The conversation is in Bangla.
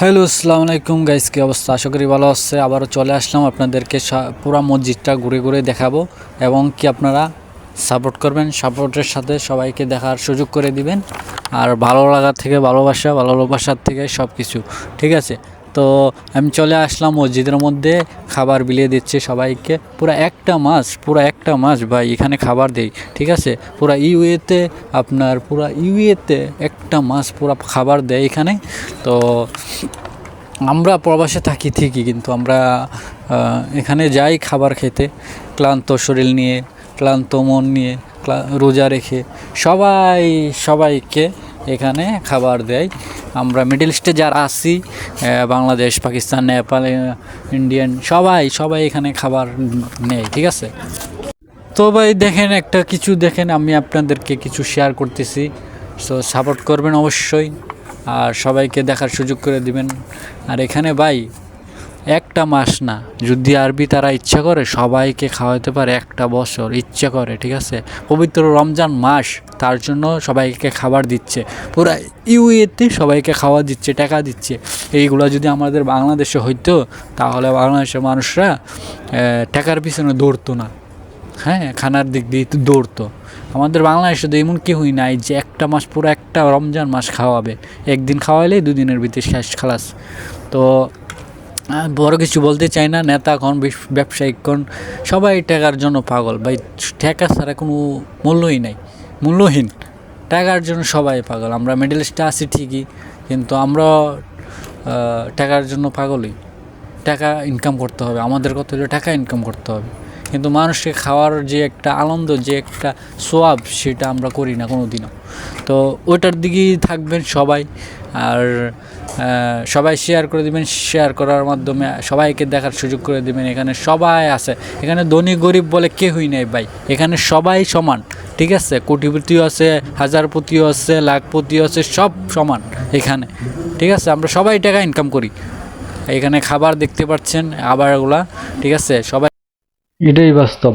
হ্যালো, আসসালামু আলাইকুম গাইস, কী অবস্থা? আশা করি ভালো আছে। আবারও চলে আসলাম আপনাদেরকে পুরা মসজিদটা ঘুরে ঘুরে দেখাবো এবং কি আপনারা সাপোর্ট করবেন, সাপোর্টের সাথে সবাইকে দেখার সুযোগ করে দিবেন। আর ভালো লাগার থেকে ভালোবাসার থেকে সব কিছু ঠিক আছে। তো আমি চলে আসলাম মসজিদের মধ্যে, খাবার বিলিয়ে দিচ্ছে সবাইকে। পুরো একটা মাস ভাই এখানে খাবার দেই, ঠিক আছে। পুরা ইউএতে একটা মাস পুরা খাবার দেয় এখানে। তো আমরা প্রবাসে থাকি ঠিকই, কিন্তু আমরা এখানে যাই খাবার খেতে, ক্লান্ত শরীর নিয়ে, ক্লান্ত মন নিয়ে, রোজা রেখে সবাইকে এখানে খাবার দেয়। আমরা মিডল ইস্টে যারা আছি, বাংলাদেশ, পাকিস্তান, নেপাল, ইন্ডিয়ান, সবাই এখানে খাবার নেয়, ঠিক আছে। তো ভাই দেখেন, দেখেন, আমি আপনাদেরকে কিছু শেয়ার করতেছি। সো সাপোর্ট করবেন অবশ্যই, আর সবাইকে দেখার সুযোগ করে দিবেন। আর এখানে ভাই একটা মাস না, যদি আরবি তারা ইচ্ছা করে সবাইকে খাওয়াতে পারে একটা বছর, ইচ্ছা করে, ঠিক আছে। পবিত্র রমজান মাস, তার জন্য সবাইকে খাবার দিচ্ছে, পুরো ইউএতে সবাইকে খাওয়া দিচ্ছে, টাকা দিচ্ছে। এইগুলো যদি আমাদের বাংলাদেশে হইতো, তাহলে বাংলাদেশের মানুষরা টাকার পিছনে দৌড়তো না, হ্যাঁ, খানার দিক দিয়ে দৌড়তো। আমাদের বাংলাদেশে তো এমন কেউই নাই যে একটা মাস, পুরো একটা রমজান মাস খাওয়াবে। একদিন খাওয়াইলেই দুদিনের ভিতরে শেষ, খালাস। তো বড় কিছু বলতে চাই না, নেতা কোন, ব্যবসায়িক কোন, সবাই টাকার জন্য পাগল ভাই। টাকা ছাড়া কোনো মূল্যহীন। টাকার জন্য সবাই পাগল। আমরা মিডল ইস্টে আছি ঠিকই, কিন্তু আমরা টাকার জন্য পাগলই। টাকা ইনকাম করতে হবে, আমাদের কথা হলো টাকা ইনকাম করতে হবে। কিন্তু মানুষকে খাওয়ার যে একটা আনন্দ, যে একটা সোয়াব, সেটা আমরা করি না কোনো দিনও। তো ওইটার দিকেই থাকবেন সবাই। আর সবাই শেয়ার করে দিবেন, শেয়ার করার মাধ্যমে সবাইকে দেখার সুযোগ করে দিবেন। এখানে সবাই আছে, এখানে ধনী গরিব বলে কেউই নেই ভাই। এখানে সবাই সমান, ঠিক আছে। কোটিপতিও আছে, হাজারপতিও আছে, লাখপতিও আছে, সব সমান এখানে, ঠিক আছে। আমরা সবাই টাকা ইনকাম করি। এখানে খাবার দেখতে পাচ্ছেন, আবার এগুলা, ঠিক আছে। সবাই, এটাই বাস্তব।